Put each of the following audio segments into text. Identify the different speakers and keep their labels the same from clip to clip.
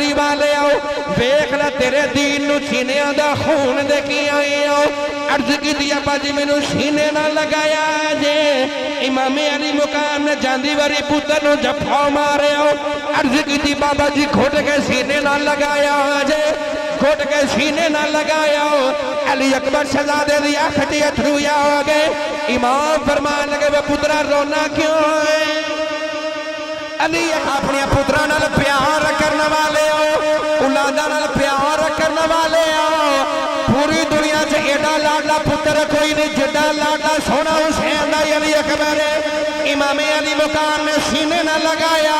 Speaker 1: قریب لے آؤ ویکھ لے تیرے دین نو سینیاں دا خون دے کی آئے آؤ عرض کی دیا باجی میں نو سینے نہ لگایا جے امام علی مقام نے جاندی واری پتر نو جفا مارے آؤ عرض کی دی بابا جی گھٹ کے سینے نہ لگایا جے گھٹ کے سینے نہ لگایا علی اکبر شہزادے دی آنکھیں اتھرویا ہو گئے امام فرمان لگے وہ پترا رونا کیوں ہے علی اپنے پترا نال پیار کرنے والے ہو اولاداں نال پیار کرنے والے ہو پوری دنیا سے ایڈا لاڈا پتر کوئی نہیں جڈا لاڈا سونا حسین دا علی اکبر امام علی مقام نے سینے نہ لگایا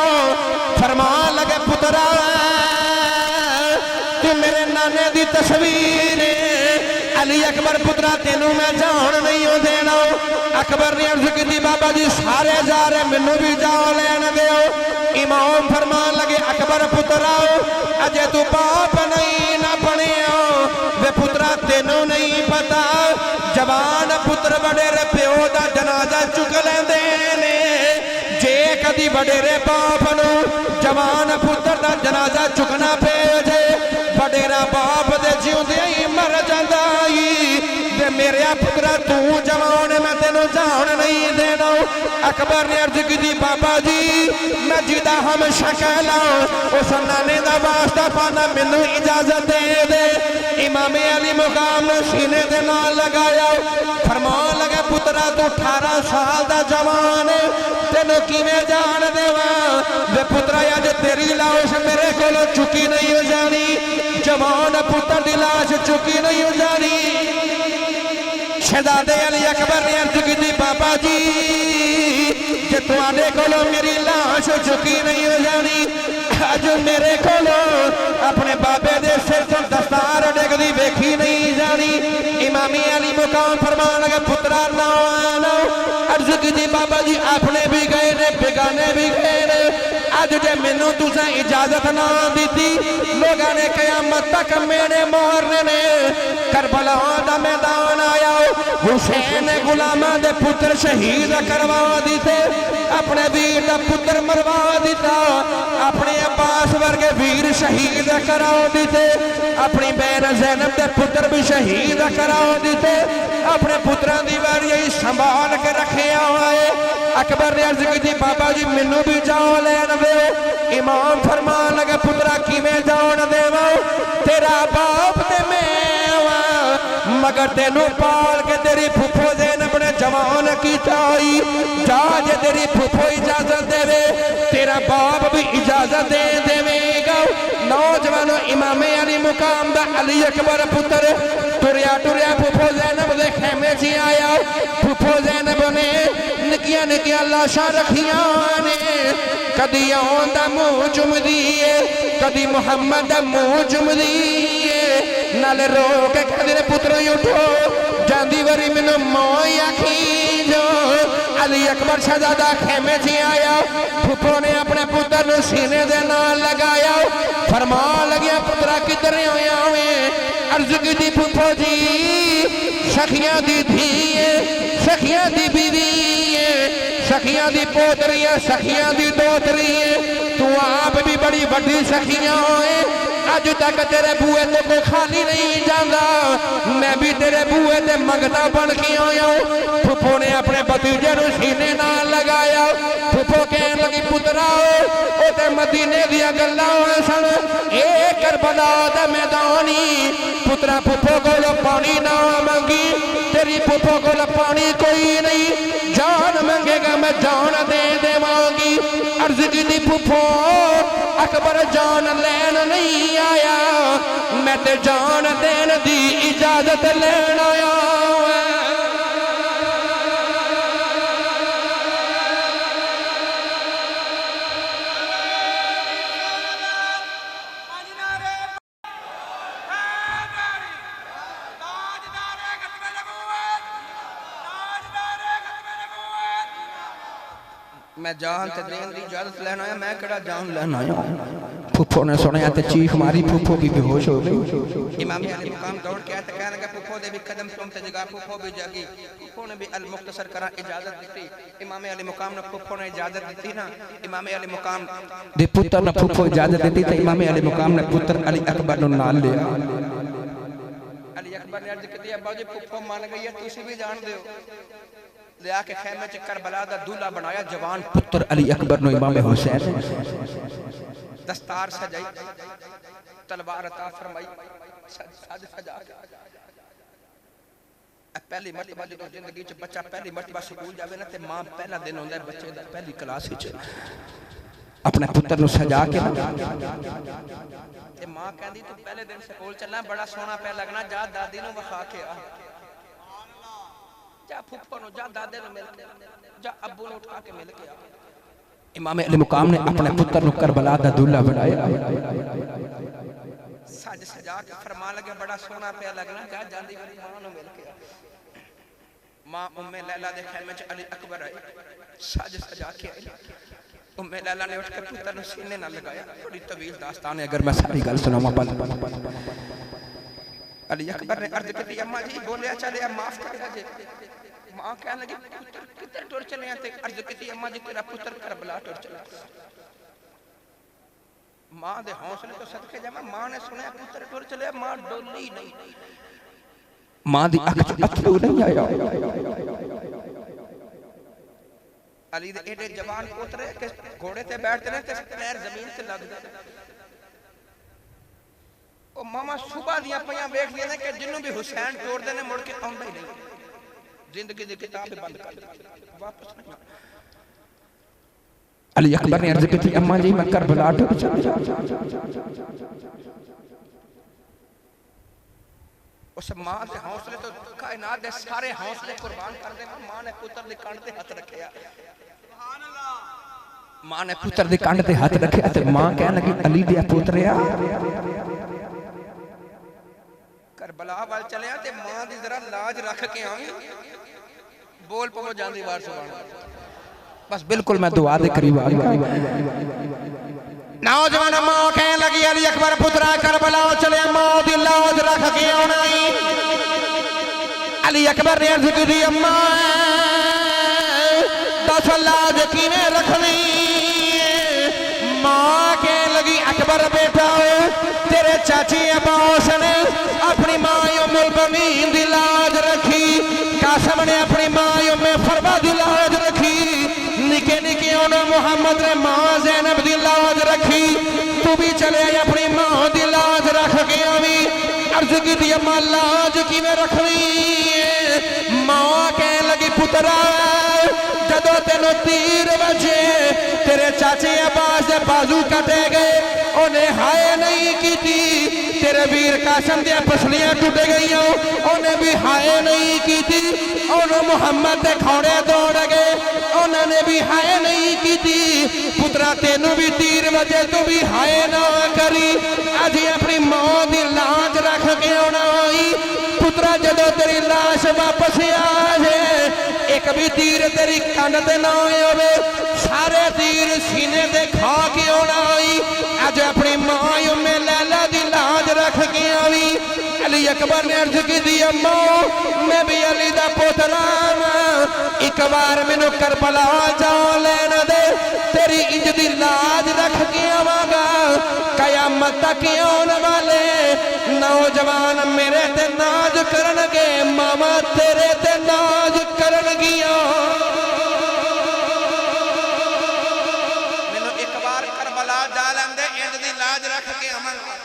Speaker 1: فرمان لگے پترا تو میرے نانے دی تصویر علی اکبر پترا تینوں میں جان نہیں ہو دینا اکبر نے عرض کی دی بابا جی سارے جا رہے منو بھی جاؤ لینا دیو امام فرمان لگے اکبر پترا اجے تو باپ نہیں نہ بنے وے پترا تینوں نہیں پتا جوان پتر بڑے رے پیو دا جنازہ چک لیندے نے جے کدی بڑے رے باپ نو جوان پتر دا جنازہ چکنا پے جے بڑے رے باپ دے جیوں دے ہی مر جاندائی دے میرے پترا تو جوان میں تینوں جان نہیں دینا اکبر نے عرض کی دی بابا جی میں جیدہ ہم شکلا اس نانے دا واسطہ پانا منو اجازت دے دے امام علی مقام سینے دے نال لگایا فرمان لگے پترا تو 18 سال دا جوان تینوں کی میں جان دے وے پترا یا جو تیری لاش میرے کولو چکی نہیں ہو جانی جوان پتر دی لاش چکی نہیں ہو جانی شہزادے علی اکبر نے عرض کی دی بابا جی کہ تو آنے کولو میری لاش چکی نہیں ہو جانی آج میرے کولو اپنے بابے دے سر تو دستار ڈیگ دی بیکھی نہیں جانی امامی علی مقام فرمان لگے پترا نو عرض کی دی بابا جی اپنے بھی گئے نے بگانے بھی گئے نے آج جے منو تُسا اجازت نہ دیتی لوگاں نے قیامت تک میرے مورنے نے کربلا دا میدان آیا حسین غلامہ دے پتر شہید کروا دیتے اپنے ویر دا پتر مروا دیتا اپنے عباس ورگے ویر شہید کرا دیتے اپنی بین زینب دے پتر بھی شہید کرا دیتے اپنے پتران دیوار یہی سنبھال کے رکھے آئے اکبر نے عرض کی دی بابا جی منو بھی جاؤ لین دے امام فرمان لگے پترا کی میں جاؤ نہ دے تیرا باپ دے میں مگر تینوں پال کے تیری پھپھو زینب نے جوان کی چاہی جا جے تیری پھپھو اجازت دے وے تیرا باپ بھی اجازت دے دے وے گا نوجوانو امام علی مقام دا علی اکبر پتر ٹریا ٹریا پھپھو زینب دے خیمے سی آیا پھپھو زینب نے نکیا نکیا لاشاں رکھیاں نے کدی آن دا منہ چم دیئے کدی محمد دا منہ چم دیئے نالے رو کے کدی نے پتر اٹھو جاندی وری منو موئی آکھی جو علی اکبر شہزادہ خیمے سی آیا پھپھو نے اپنے پتر نو سینے دے نال لگایا فرمان لگیا پترا کدھر ہویا ہوئے عرض کی دی پھپھو جی سخیاں دی دھیئے سخیاں دی بیویئے سخیاں دی پوتریاں سخیاں دی دوتریاں تو آپ بھی بڑی بڑی سخیاں ہوئے آج تک تیرے بوئے تو کوئی خالی نہیں جاندہ میں بھی تیرے بوئے تے منگتا بن کی ہویا ہوں پھپھو نے اپنے بتیجے نو سینے نہ لگایا پھپھو کہنے لگی پتراؤ او تے مدینے دیا گلہ ہوئے سن ایک کربلا دا میدانی پترا پھپھو کو لو پانی نہ مانگی تیری پھپھو کو لو پانی کوئی نہیں جان مانگے گا میں جان دے دے مانگی عرض کی دی پھپھو اکبر جان لین نہیں آیا میں تے جان دین دی اجازت لین آیا میں جان تے دین دی اجازت لینا آیا میں کڑا جان لینا آیا پھپھو نے سنیا تے چیخ ماری پھپھو بھی بے ہوش ہو گئی امام علی مقام دوڑ کے آیا تے کہنے لگا پھپھو دے بھی قدم چومتے جگہ پھپھو بھی جاگی پھپھو نے بھی المختصر کرا اجازت دیتی امام علی مقام نے پھپھو نے اجازت دیتی نا امام علی مقام دے پتر نے پھپھو اجازت دیتی تے امام علی مقام نے پتر علی اکبر نو نال لیا علی اکبر نے عرض کیتی ابا جی پھپھو مان گئی ہے تسی بھی جان دیو لیا کے خیمے چ کربلا دا دولہا بنایا جوان پتر علی اکبر نو امام حسین دستار سجائی تلوار عطا فرمائی سج سجا کے پہلی مرتبہ جو زندگی چ بچہ پہلی مرتبہ سکول جاوے نا تے ماں پہلا دن ہوندا ہے بچے دا پہلی کلاس وچ اپنے پتر نو سجا کے تے ماں کہندی تو پہلے دن سکول چلنا بڑا سونا پہ لگنا جا دادی نو وکھا کے آ جا پھپھو نو جا دادے نو مل کے جا ابو نو اٹھا کے مل کے آ امام علی مقام نے اپنے پتر نو کربلا دا دولہا بنایا سج سجا کے فرما لگے بڑا سونا پہ لگنا جا جاندی والی ماں نو مل کے آ ماں ام لیلہ دے خیمے چ علی اکبر آئے سج سجا کے آئے ام لیلہ نے اٹھ کے پتر نو سینے نہ لگایا بڑی طویل داستان ہے اگر میں ساری گل سناواں پل علی اکبر نے عرض کی اماں جی بولیا چلے اب معاف کر دے ماں کہنے لگی پتر کدھر ٹر چلے ہیں تے عرض کی اماں جی تیرا پتر کربلا ٹر چلا ماں دے حوصلے تو صدقے جاواں ماں نے سنیا پتر ٹر چلے ماں ڈولی نہیں ماں دی اکھ چ اتھرو نہیں آیا علی دے ایڈے جوان پوترے کہ گھوڑے تے بیٹھتے نے تے پیر زمین تے لگ جاندے او ماما صبح دیاں پیاں ویکھ لیندے کہ جنوں بھی حسین ٹور دے نے مڑ کے آوندا ہی نہیں زندگی دی کتاب بند کر دی واپس نہیں علی اکبر نے عرض کی تھی اماں جی میں کربلا ٹر چلا اس ماں دے حوصلے تو کائنات دے سارے حوصلے قربان کر دے ماں نے پتر دے کانڈ تے ہاتھ رکھیا ماں نے پتر دے کانڈ تے ہاتھ رکھیا تے ماں کہنے لگی علی دے پوتریا کربلا وال چلیا تے ماں دی ذرا لاج رکھ کے آویں بول پو جاندی وار سبحان اللہ بس بالکل میں دعا دے قریب آ گیا نوجوان ماں کہنے لگی علی اکبر پترا کربلا چلے ماں دی لاج رکھ کے آنا علی اکبر نے عرض کی دی اماں دس لاج کیویں رکھنی ماں کہنے لگی اکبر بیٹا تیرے چاچی عباس نے اپنی ماں ام المؤمنین دی لاج رکھی قاسم نے اپنی ماں ام فروا دی لاج رکھی نکے نکے انہوں محمد نے ماں زینب دی لاج رکھی تو بھی چلے اپنی ماں دی لاج رکھ کے آویں عرض کی دی اماں لاج کی میں رکھنی ماں کہنے لگی پترا جدو تینوں تیر بجے تیرے چاچے عباس دے بازو کٹے گئے انہیں ہائے نہیں کی تھی تیرے ویر قاسم دیا پسلیاں ٹوٹے گئی ہوں انہیں بھی ہائے نہیں کی تھی انہوں محمد دے کھوڑے دوڑ گئے انہوں نے بھی ہائے نہیں کی تھی پترا تینوں بھی تیر بجے تو بھی ہائے نہ کری آجی اپنی ماں دی لاج رکھ کے ہونا ہوئی پترا جدو تیری لاش واپس آجے ایک بھی تیر تیری کانتے نہ ہوئے سارے تیر سینے دے کھا کے ہونا ہوئی آج اپنی ماں ام لیلہ دی لاج رکھ کے آوی علی اکبر نے عرض کی دی اماں میں بھی علی دا پوتران ایک بار منو کربلا جاؤ لینا دے تیری انج دی لاج رکھ کے آواگا قیامت تک آنے والے نوجوان میرے تے ناج کرنگے ماما تیرے تے ناج کرنگیاں منو ایک بار کربلا جا لیندے انج دی لاج رکھ کے آواگا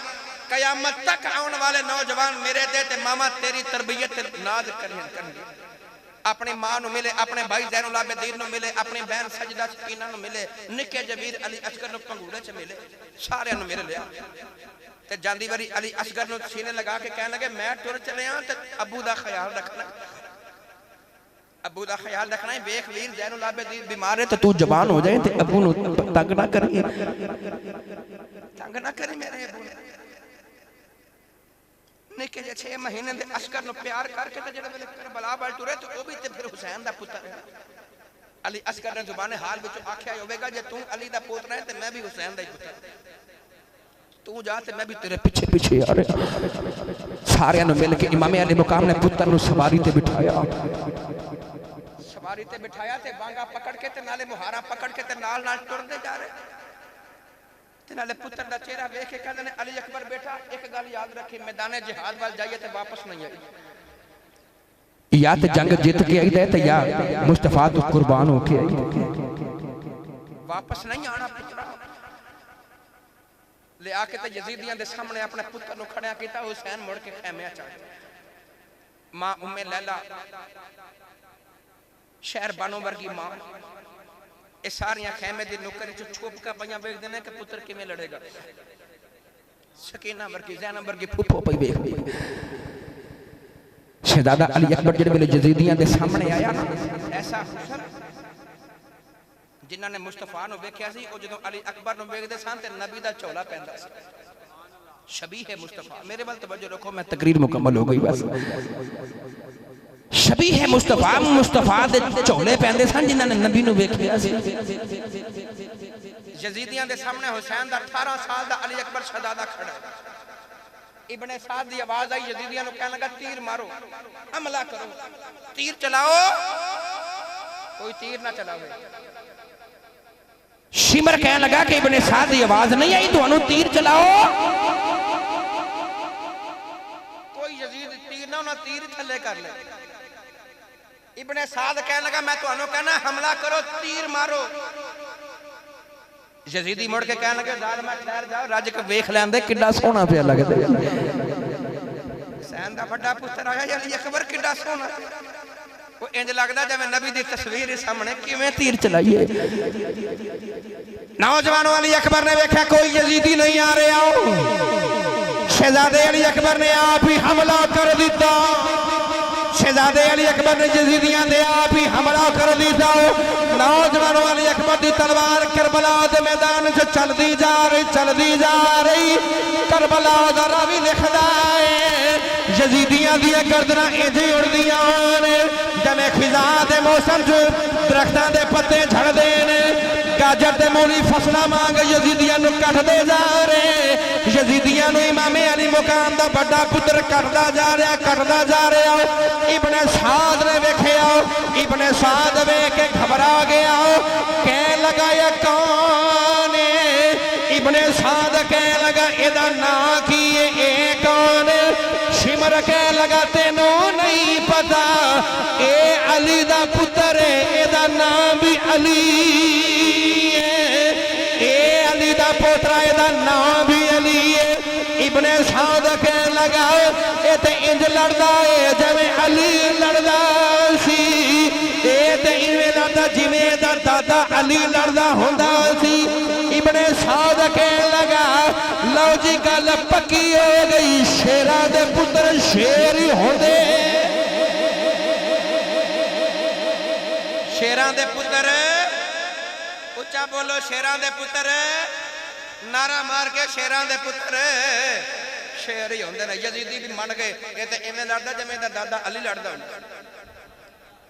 Speaker 1: قیامت تک آنے والے نوجوان میرے تے ماما تیری تربیت ناج کرنگے اپنی ماں نو ملے اپنے بھائی زین العابدین نو ملے اپنی بہن سجدہ سکینہ نو ملے نکے جبیر علی اصغر نو پنگوڑے چ ملے سارے نو میرے لیا تے جاندی واری علی اصغر نو سینے لگا کے کہنے لگے میں ٹر چلے ہاں تے ابو دا خیال رکھنا ابو دا خیال رکھنا ہے بیک ویر زین العابدین بیمار ہے تو جوان ہو جائے تے ابو نو تنگ نہ کریے میرے ابو نے نکے جے 6 مہینے دے اصغر نو پیار کر کے تے جڑے ویلے کربلا وال ٹرے تے او بھی تے پھر حسین دا پتر ہے علی اصغر نے زبان حال وچ آکھیا ہوے گا جے تو علی دا پوترا ہے تے میں بھی حسین دا ہی پتر تو جا تے میں بھی تیرے پیچھے پیچھے آ رہا سارے نو مل کے امام علی مقام نے پتر نو سواری تے بٹھایا سواری تے بٹھایا تے بانگا پکڑ کے تے نالے مہارا پکڑ کے تے نال نال ٹردے جا رہے تے نالے پتر دا چہرہ ویکھ کے کہندے نے علی اکبر بیٹا ایک گل یاد رکھی میدان جہاد وال جائیے تے واپس نہیں آئی یا تے جنگ جیت کے آئی تے یا مصطفیٰ تو قربان ہو کے آئی واپس نہیں آنا پترا لے آکے تے یزیدیاں دے سامنے اپنے پتر نو کھڑیا کیتا حسین مڑ کے خیمے چاہے ماں ام لیلہ شہر بانو ورگی ماں اس ساریاں خیمے دی نکر جو چھوپ کا پہیاں بیک دینے کہ پتر کی میں لڑے گا سکینہ ورگی زینب ورگی پھوپو پہی بیک دی شہزادہ علی اکبر جڑے ملے جزیدیاں دے سامنے آیا نا ایسا حسن جنہاں نے مصطفیٰ نو بیکھیا سی او جدوں علی اکبر نو بیک دے سان تے نبی دا چولا پہندا سی شبیہ مصطفیٰ میرے وال توجہ رکھو میں تقریر مکمل ہو گئی بس شبیہ مصطفیٰ مصطفیٰ دے چولے پہندے سن جنہاں نے نبی نو بیکھیا سی یزیدیاں دے سامنے حسین دا 18 سال دا علی اکبر شہزادہ کھڑا ابن سعد دی آواز آئی یزیدیاں نو کہنے لگا تیر مارو حملہ کرو تیر چلاؤ کوئی تیر نہ چلاؤ شمر کہنے لگا کہ ابن سعد دی آواز نہیں آئی تو انہوں تیر چلاؤ کوئی یزید تیر نہ انہوں تیر تھلے کر لے ابن سعد کہنے لگا میں تو انہوں کہنا حملہ کرو تیر مارو یزیدی مڑ کے کہنے لگے ظالمہ ٹھہر جاؤ راج کو ویکھ لیندے کڈا سونا پیا لگدا حسین دا بڑا پتر آیا علی اکبر کڈا سونا وہ انج لگدا جے نبی دی تصویر سامنے کیویں تیر چلائیے نوجوانوں علی اکبر نے ویکھا کوئی یزیدی نہیں آ رہا شہزادے علی اکبر نے آپ ہی حملہ کر دیتا شہزادے علی اکبر نے یزیدیاں دے آپ ہی حملہ کر دیتا نوجوانوں علی اکبر دی تلوار کربلا دے میدان سے چل دی جا رہی کربلا دا راوی لکھدا ہے یزیدیاں دیا گردنا ایجے اڑ دیاں نے جمع خزاں دے موسم جو درختاں دے پتے جھڑ دینے گاجر دے مولی فصلہ مانگ یزیدیاں نو کٹ دے جا رہے یزیدیاں نو امام علی مقام دا بڑا پتر کٹدا جا رہا ابن سعد نے ویکھیا ابن سعد ویکھ کے گھبرا گیا کہنے لگا یہ کون ہے ابن سعد کہنے لگا ادا نا کیے اے کون شمر کہنے لگا تینوں نہیں پتا اے علی دا پتر ہے ادا نام بھی علی دا پوترا دا نام بھی علی ہے ابن سعد کہنے لگا اے تے انج لڑدا ہے جویں علی لڑدا سی اے تے ایویں لڑدا جویں دا دادا علی لڑدا ہوندا سی ابن سعد کہنے لگا لو جی گل پکی ہو گئی شیراں دے پتر شیر ہی ہوندے شیراں دے پتر اچھا بولو شیراں دے پتر نعرہ مار کے شیراں دے پتر شیر ہی ہوندے نے یزیدی بھی من گئے یہ تے ایویں لڑدا جویں دا دادا علی لڑدا ہوندا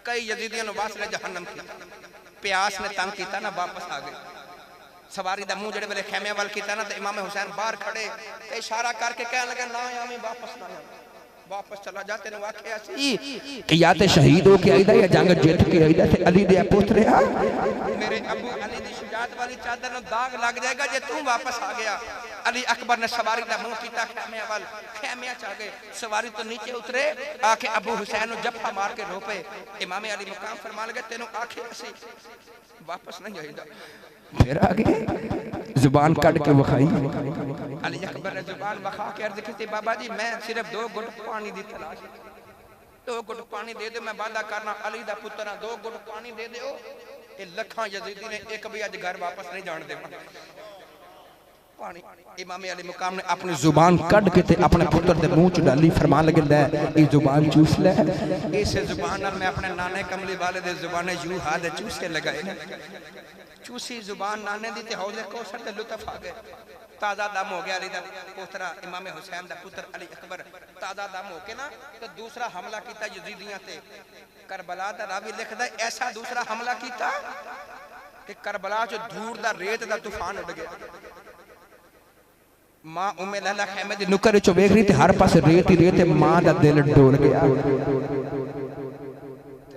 Speaker 1: کئی یزیدیاں نو واصل جہنم کیتا پیاس نے تنگ کیتا نا واپس آ گئے سواری دا منہ جڑے ویلے خیمے وال کیتا نا تے امام حسین باہر کھڑے تے اشارہ کر کے کہنے لگے نہ آویں واپس نہ واپس چلا جاتے نے واقعہ سی کہ یا تے شہید ہو کے آئیدہ یا جنگ جیت کے آئیدہ تے علی دے پوترے میرے ابو علی دی شجاعت والی چادر نو داغ لگ جائے گا جے تم واپس آ گیا علی اکبر نے سواری دا منہ کیتا خیمے وال خیمے چاہ گئے سواری تو نیچے اترے آکے ابو حسین نو جفا مار کے روپے امام علی مقام فرما لگے تینوں آکھے اسی واپس نہیں آئیدہ پھر آگے زبان کٹ کے وخائی علی اکبر نے زبان وخا کے عرض کی بابا جی میں صرف 2 گھٹ پانی دی تلاش 2 گھٹ پانی دے دے میں وعدہ کرنا علی دا پترہ 2 گھٹ پانی دے دے ہو یہ لکھاں یزیدی نے ایک بھی اج گھر واپس نہیں جان دے امام علی مقام نے اپنی زبان کڑ کے تے اپنے پتر دے منہ چ ڈالی، فرمان لگے لے یہ زبان چوس لے، اس زبان نال میں اپنے نانے کملی والے دے زبانے یوں ہاتھ چوسے لگائے، چوسی زبان نانے دی تے حوض کوثر تے لطف آ گئے، تازہ دم ہو گیا علی دا پوترا امام حسین دا پتر علی اکبر تازہ دم ہو کے نا تو دوسرا حملہ کیتا یزیدیاں تے، کربلا دا راوی لکھدا ہے ایسا دوسرا حملہ کیتا کہ کربلا جو دھور دا ریت دا طوفان اڑ گیا، ماں ام لہلا خیمے دی نکر چو ویکھ رہی تے ہر پاس ریت ہی ریت، ماں دا دل ڈول گیا،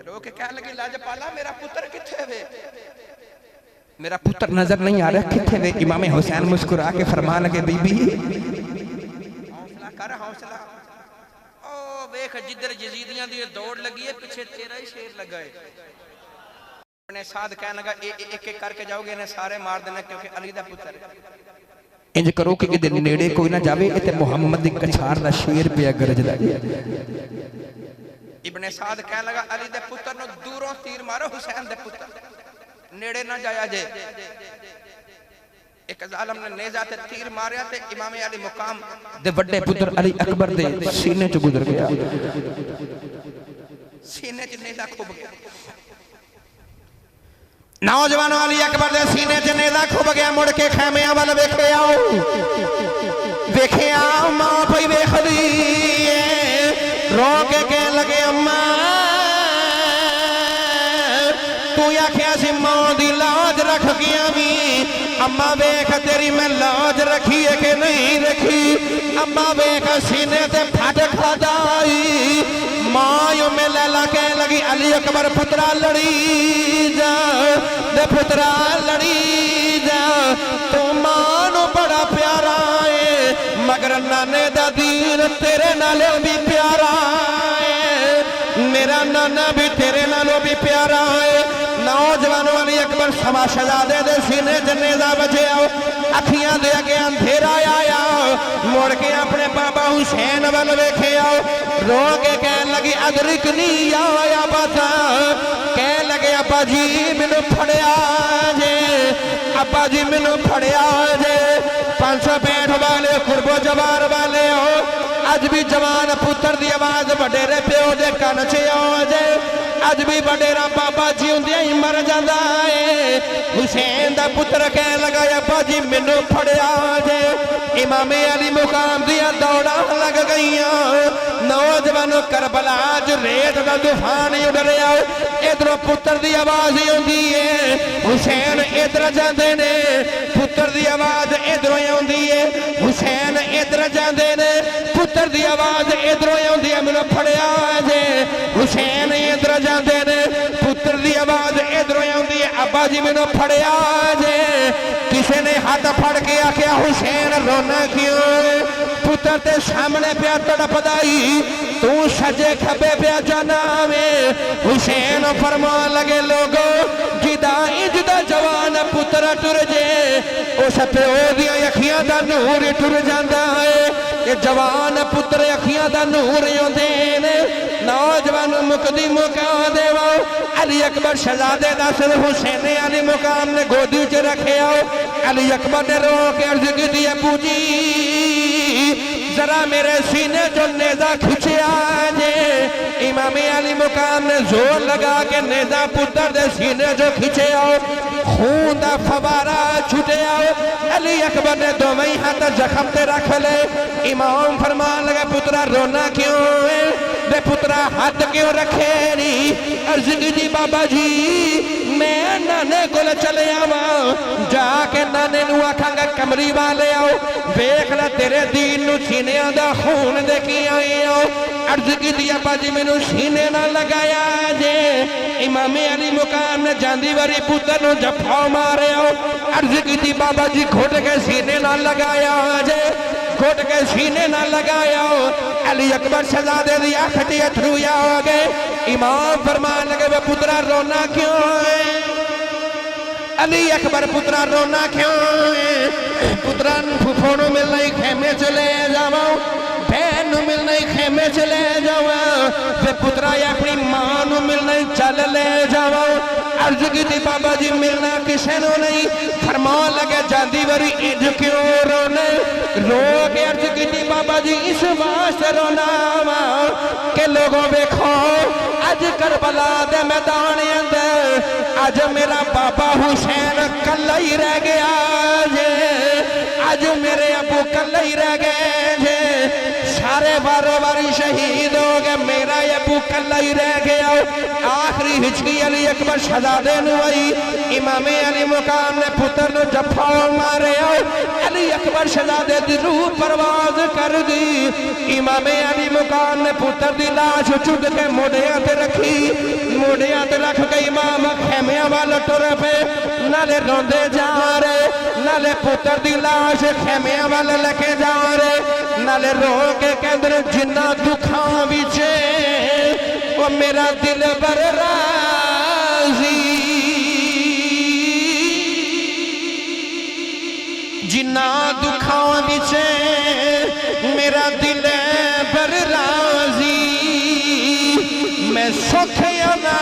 Speaker 1: رو کے کہنے لگی لاجپالا میرا پتر کتھے وے، میرا پتر نظر نہیں آ رہا کتھے وے، امام حسین مسکرا کے فرمان لگے بی بی حوصلہ کر حوصلہ، او ویکھ جدر یزیدیاں دی دوڑ لگی ہے پیچھے تیرا ہی شیر لگائے، اپنے ساتھ کہنے لگا ایک ایک کر کے جاؤ گے انہیں سارے مار دینا کیونکہ علی دا پتر ہے، انج کرو کہ ادھر نیڑے کوئی نہ جاوے، اتنے محمد دی کچھار دا شیر پہ گرج دا گیا، ابن سعد کہنے لگا علی دے پتر نو دوروں تیر مارو حسین دے پتر نیڑے نہ جایا جے، ایک ظالم نے نیزہ تے تیر ماریا تے امام علی مقام دے وڈے پتر علی اکبر دے سینے چو گزر گیا، سینے چو نیزہ کھوب گیا، نوجوان علی اکبر دے سینے چو نیزہ کھوب گیا، مڑ کے خیمیاں والا ویکھے آؤ، ویکھے آؤ ماں پئی ویکھ دی رو کے کہنے لگے اماں تو یا کیا سی ماں دی لاج رکھ گیا بھی، اماں ویکھ تیری میں لاج رکھی ہے کہ نہیں رکھی، اماں ویکھ سینے تے پھٹ کھدائی، ماں یوں میں لیلا کہنے لگی علی اکبر پترا لڑی جا دے پترا لڑی جا، تو ماں نو بڑا پیارا ہے مگر نانے دا دین تیرے نالوں بھی پیارا ہے، میرا نانا بھی تیرے نالوں بھی پیارا ہے، نوجوانوں علی اکبر سما شہزادے دے سینے جنیزہ بچے آؤ، اکھیاں دے اگے اندھیرا آیا، موڑ کے اپنے بابا حسین وال ویکھے آؤ، رو کے کہنے لگی ادرکنی یا بتا، کہنے لگے ابا جی منو پھڑیا جے، ابا جی منو پھڑیا جے، 565 والے قرب و جوار والے ہو، اج بھی جوان پتر دی آواز وڈیرے پیو دے کان چے آ جے، اج بھی وڈیرا بابا جی ہوندیاں ہی مر جاندا ہے، حسین دا پتر کہنے لگا ابا جی مینوں پھڑیا جے، امام علی مقام دیا دوڑاں لگ گئیاں، نوجوانوں کربلا جو ریت دا طوفان اڑ رہا، ادھروں پتر دی آواز ہوندی ہے، حسین ادھر جاندے نے، پتر دی آواز ادھروں ہوندی ہے، حسین ادھر جاندے نے، پتر دی آواز ادھروں ہوندی ہے، مینوں پھڑیا جے، حسین ادھر جاندے نے، پتر دی آواز ادھروں ہوندی ہے، ابا جی مینوں پھڑیا جے، کسی نے ہاتھ پھڑ کے آکھیا حسین رونا کیوں، پتر تے سامنے پیا تڑپدائی، تو سجے کھبے پیا جانا میں، حسین فرمان لگے لوگو جدا اجدا جوان پتر ٹر جے، اس پیو دیا اکھیاں دا نور ٹر جاندا ہے، کہ جوان پتر اکھیاں دا نور یوں نوجوان مقدی مقام دے واؤ، علی اکبر شہزادے دا سر حسین علی مقام نے گودی چ رکھے آؤ، علی اکبر نے رو کے عرض کی دی ابو جی ذرا میرے سینے جو نیزہ کھچیا جے، امام علی مقام نے زور لگا کے نیزہ پتر دے سینے جو کھچے آؤ، خون دا فوارہ چھٹے آؤ، علی اکبر نے دوویں ہاتھ زخم تے رکھ لے، امام فرمان لگا پترا رونا کیوں ہے، بے پترا ہاتھ کیوں رکھے نہیں، عرض کی جی بابا جی میں نانے کو چلے آواں، جا کے نانے نو آکھاں گا کمری والے آؤ، بیک لے تیرے دین نو سینے دا خون دے کی آئے آؤ، عرض کی جی ابا جی میں نو سینے نہ لگایا جے، امام علی مقام نے جاندی واری پتر نو جفاؤ مارے آؤ، عرض کی جی بابا جی کھوٹ کے سینے نہ لگایا جے، کھوٹ کے سینے نہ لگایا، علی اکبر شہزادے دی آنکھیں اتھرویا ہو گئے، امام فرمان لگے وہ پترا رونا کیوں ہے، علی اکبر پترا رونا کیوں ہے، پترا پھوپھونوں مل نہیں خیمے چلے جاؤں، بہن مل نہیں خیمے چلے جاؤں، وہ پترا اپنی ماں نو مل نہیں چل لے جاؤں، عرض کی تھی بابا جی ملنا کسے نو نہیں، فرمان لگے جاندی وری انج کیوں رو رو کے عرض کی بابا جی اس واسطے رونا کہ لوگوں دیکھو اج کربلا دے میدان اندر اج میرا بابا حسین کلا ہی رہ گیا جے اج میرے ابو کلا ہی رہ گئے جے سارے بارو باری شہید ہو گئے میرا ابو کلا ہی رہ گیا آخری ہچکی علی اکبر شہزادے نو آئی امام علی مقام نے پتر نو جفا مارے علی اکبر شہزادے دی روح پرواز کر دی امام علی مقام نے پتر دی لاش چود کے موڑیاں تے رکھی موڑیاں تے رکھ کے امام خیمیاں والا ٹر پہ نالے روندے جا رہے نالے پتر دی لاش خیمیاں والا لکے جا رہے نالے رو کے کہندر جنہ دکھاں بیچے وہ میرا دل بر راضی جنہ دکھاں بیچے میرا دل بر راضی میں سکھیا نہ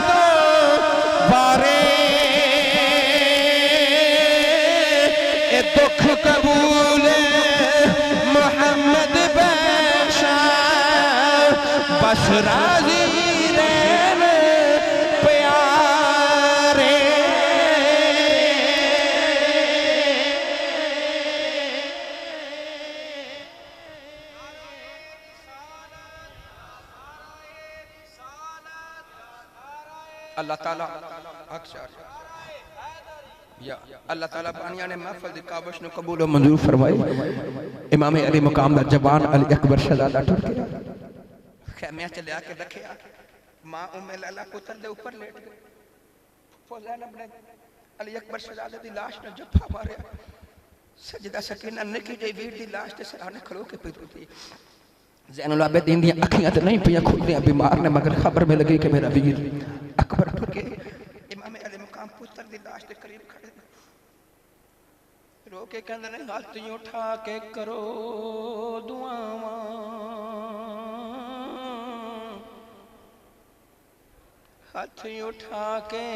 Speaker 1: تو بارے اے دکھ قبول محمد بخشا بس راضی رہن پیارے اللہ تعالیٰ یا اللہ تعالیٰ بانیاں نے محفل دی کابش نو قبول و منظور فرمائی امام علی مقام دا جبان علی اکبر شہزادہ ٹھر گیا خیمیاں چلے آکے رکھے آکے ماں لیلہ پتر دے اوپر لیٹ گئے زینب نے علی اکبر شہزادہ دی لاش نے جفا مارے سجدہ سکینہ نکی جائی ویر دی لاش تے سرانے کھڑو کے پیت ہوتی زین العابدین دیا اکھیاں تے نہیں پیا کھل دیا بیمار نے مگر خبر میں لگی کہ میرا ویر اکبر ٹھر کے امام علی مقام پتر دی لاش تے قریب کھڑے رو کے کہندے نے ہاتھ اٹھا کے کرو دعاواں ہاتھ اٹھا کے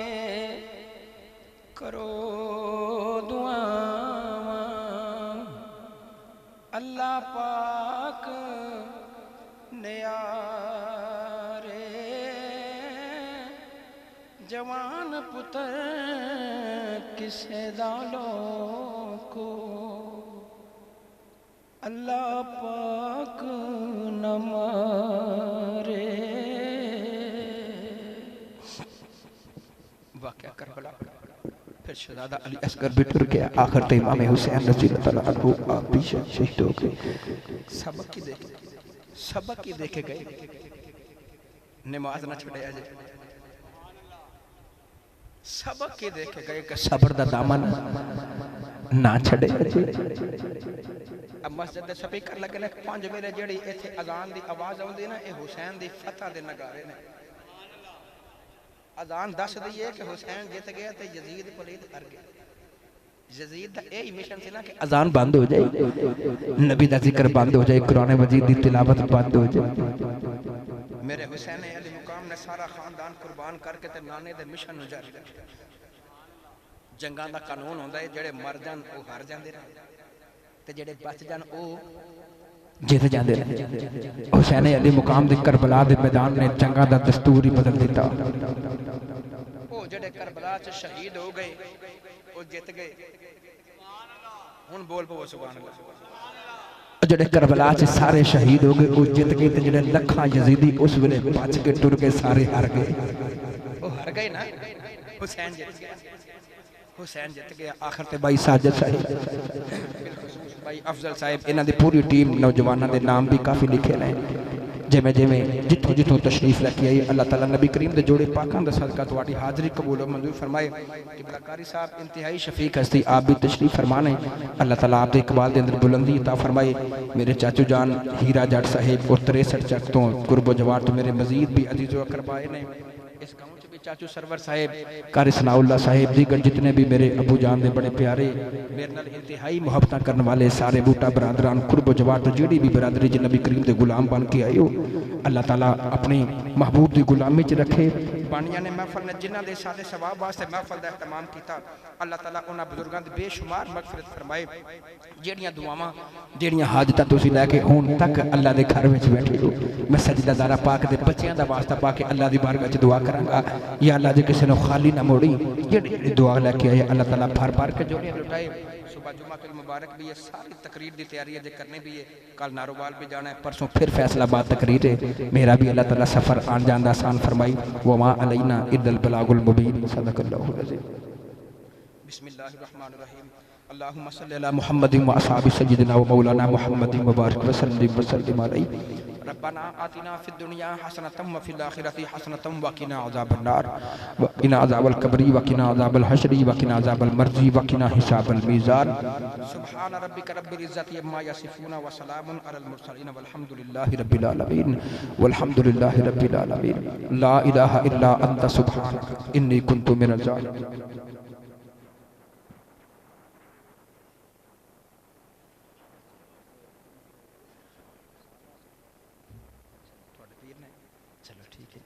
Speaker 1: کرو دعاواں اللہ پاک نیارے جوان پتر کسے دالوں کو اللہ پاک نہ مارے واقعہ کربلا پھر شہزادہ علی اصغر بھی ٹر گیا آخر تے امام حسین رضی اللہ عنہ آپ بھی شہید ہو گئے سبق کی دیکھے گئے نماز نہ چھڑے آجے سبق کی دیکھے گئے کہ صبر دا دامن نہ چھڑے اب مسجد سپیکر لگے لے 5 ویلے جڑی ایتھے اذان دی آواز آؤندی نا اے حسین دی فتح دے نگارے نے اذان دس دیئے کہ حسین جیت گیا تے یزید پلید کر گیا یزید دا اے مشن سے نا کہ اذان بند ہو جائے نبی دا ذکر بند ہو جائے قرآن مجید دی تلاوت بند ہو جائے میرے حسین علی مقام نے سارا خاندان قربان کر کے تے نانے دے مشن نو جاری رکھا جنگاں دا قانون ہوندا ہے جڑے مر جان او ہار جاندے رہے تے جڑے بچ جان او جیت جاندے رہے حسین علی مقام دے کربلا دے میدان نے جنگاں دا دستور ہی بدل دیتا او جڑے کربلا چ شہید ہو گئے او جیت گئے ہن بول پو سبحان اللہ جڑے کربلا چ سارے شہید ہو گئے او جیت گئے تے جڑے لکھاں یزیدی اس ویلے بچ کے ٹر کے سارے ہار گئے او ہار گئے نا حسین جیت گیا حسین جیت گیا آخر تے بھائی ساجد صاحب بھائی افضل صاحب انہاں دی پوری ٹیم نوجواناں دے نام بھی کافی لکھے لیں جمیں جتوں جتوں تشریف لے کے آئی اللہ تعالیٰ نبی کریم دے جوڑے پاکاں دا صدقہ تواڈی حاضری قبول و منظور فرمائے قبلہ قاری صاحب انتہائی شفیق ہستی آپ بھی تشریف فرمانے اللہ تعالیٰ آپ دے اقبال دے اندر بلندی عطا فرمائے میرے چاچو جان ہیرا جٹ صاحب اور 63 چک تو قرب و جوار تو میرے مزید بھی عزیز و اقربائے نے اس گاؤں چاچو سرور صاحب قاری ثناء اللہ صاحب دیگر جتنے بھی میرے ابو جان دے بڑے پیارے میرے نال انتہائی محبتہ کرنے والے سارے بوٹا برادران قرب و جوار تو جیڑی بھی برادری جی نبی کریم دے غلام بن کے آئے ہو اللہ تعالیٰ اپنی محبوب دی غلامی چ رکھے بانیاں نے محفل نے جنہ دے ساتھ ثواب واسطے محفل دا اہتمام کیتا اللہ تعالیٰ انہاں بزرگاں دے بے شمار مغفرت فرمائے جیڑیاں دعاواں جیڑیاں حاجتاں تسی لے کے ہون تک اللہ دے گھر وچ بیٹھے ہو میں سجدہ دارہ پاک دے بچیاں دا واسطہ پا کے اللہ دی بارگاہ وچ دعا کراں گا یا اللہ جے کسی نے خالی نہ موڑی جیڑی دعا لے کے آئے اللہ تعالیٰ بھر بھر کے جوڑیاں لٹائے صبح جمعہ المبارک بھی ہے ساری تقریر دی تیاری ہے جے کرنے بھی ہے کل ناروال بھی جانا ہے پرسوں پھر فیصلہ باد تقریر ہے میرا بھی اللہ تعالیٰ سفر آن جاندہ آسان فرمائی وما علینا الا البلاغ المبین صدق اللہ العظیم بسم اللہ الرحمن الرحیم اللہم صلی اللہ محمد و اصحاب سیدنا و مولانا محمد مبارک وسلم علیہ ربنا آتنا فی الدنیا حسنة وفی الآخرة حسنة وقنا عذاب النار وقنا عذاب القبر وقنا عذاب الحشر وقنا عذاب المرض وقنا حساب الميزان سبحان ربك رب العزة عما يصفون وسلام على المرسلين والحمد لله رب العالمين والحمد لله رب العالمين لا إله إلا أنت سبحانك إني كنت من الظالمين چلو ٹھیک ہے